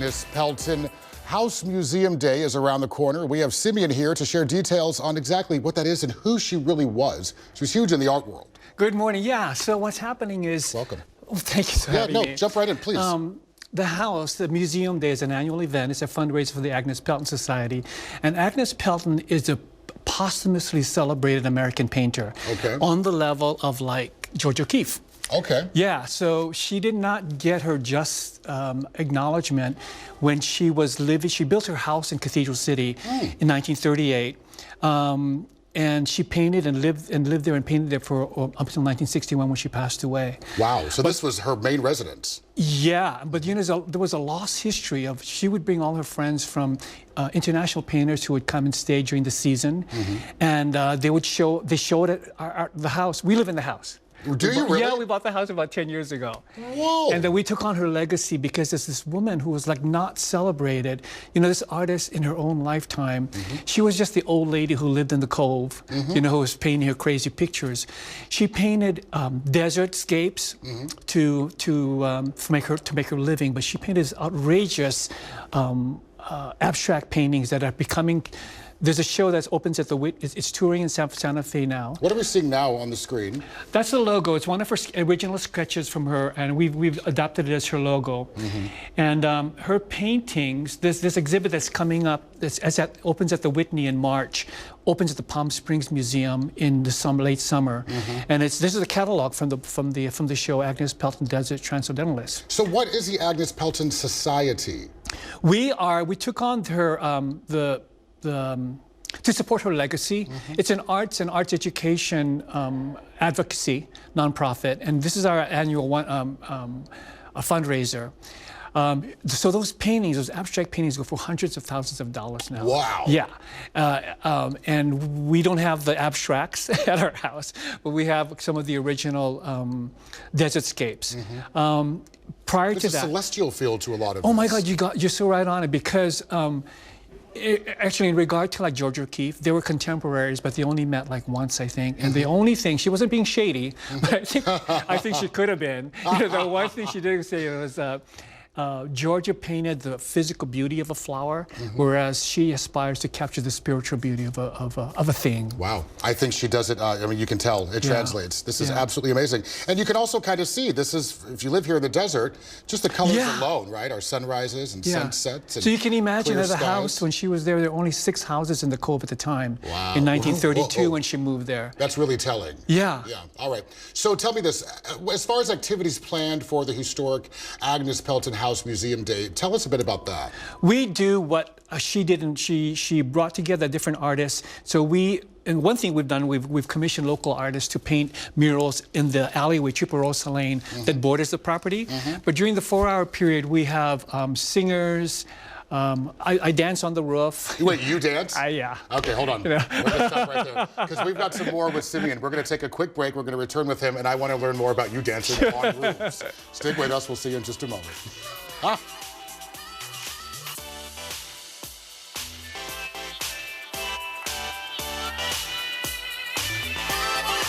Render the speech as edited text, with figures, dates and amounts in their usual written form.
Agnes Pelton. House Museum Day is around the corner. We have Simeon here to share details on exactly what that is and who she really was. She was huge in the art world. Good morning. Yeah, so what's happening is... Welcome. Oh, thank you for having me. Jump right in, please. The Museum Day is an annual event. It's a fundraiser for the Agnes Pelton Society. And Agnes Pelton is a posthumously celebrated American painter. Okay. On the level of, like, George O'Keeffe. Okay. Yeah, so she did not get her just acknowledgement when she was living. She built her house in Cathedral City in 1938. And she painted and lived there and painted there for up until 1961 when she passed away. Wow, so this was her main residence. Yeah, but you know, there was a lost history of, she would bring all her friends from international painters who would come and stay during the season. And they showed at the house. We live in the house. Do you really? Yeah, we bought the house about 10 years ago. Whoa. And then we took on her legacy because there's this woman who was like not celebrated. You know, this artist in her own lifetime, she was just the old lady who lived in the cove, you know, who was painting her crazy pictures. She painted desertscapes to make her living, but she painted these outrageous abstract paintings that are becoming. There's a show that opens at the it's touring in Santa Fe now. What are we seeing now on the screen? That's the logo. It's one of her original sketches from her, and we've adopted it as her logo. And her paintings, this exhibit that's coming up, that opens at the Whitney in March, opens at the Palm Springs Museum in the late summer. And this is a catalog from the show Agnes Pelton Desert Transcendentalist. So what is the Agnes Pelton Society? We took on her to support her legacy. It's an arts and arts education advocacy nonprofit, and this is our annual fundraiser. So those paintings, those abstract paintings, go for hundreds of thousands of dollars now. Wow. Yeah. And we don't have the abstracts at our house, but we have some of the original desertscapes. Prior to that, there's a celestial feel to a lot of Oh my God, you're so right on it, because actually, in regard to like George O'Keeffe, they were contemporaries, but they only met like once, I think. And the only thing, she wasn't being shady, but I think she could have been. You know, the one thing she did say was, Georgia painted the physical beauty of a flower, whereas she aspires to capture the spiritual beauty of a thing. Wow, I think she does it. I mean, you can tell it translates. This is absolutely amazing, and you can also kind of see this is, if you live here in the desert, just the colors alone, right? Our sunrises and sunsets. And so you can imagine at the house when she was there were only 6 houses in the Cove at the time. Wow. In 1932 when she moved there. That's really telling. Yeah. Yeah. All right. So tell me this: as far as activities planned for the historic Agnes Pelton House Museum Day, tell us a bit about that. We do what she did, and she brought together different artists. So and one thing we've done, we've commissioned local artists to paint murals in the alleyway, Chuparosa Lane, that borders the property. But during the 4-hour period, we have singers. I dance on the roof. Wait, you dance? Yeah. Okay, hold on. We're going to stop right there, because we've got some more with Simeon. We're going to take a quick break. We're going to return with him, and I want to learn more about you dancing on roofs. Stick with us. We'll see you in just a moment.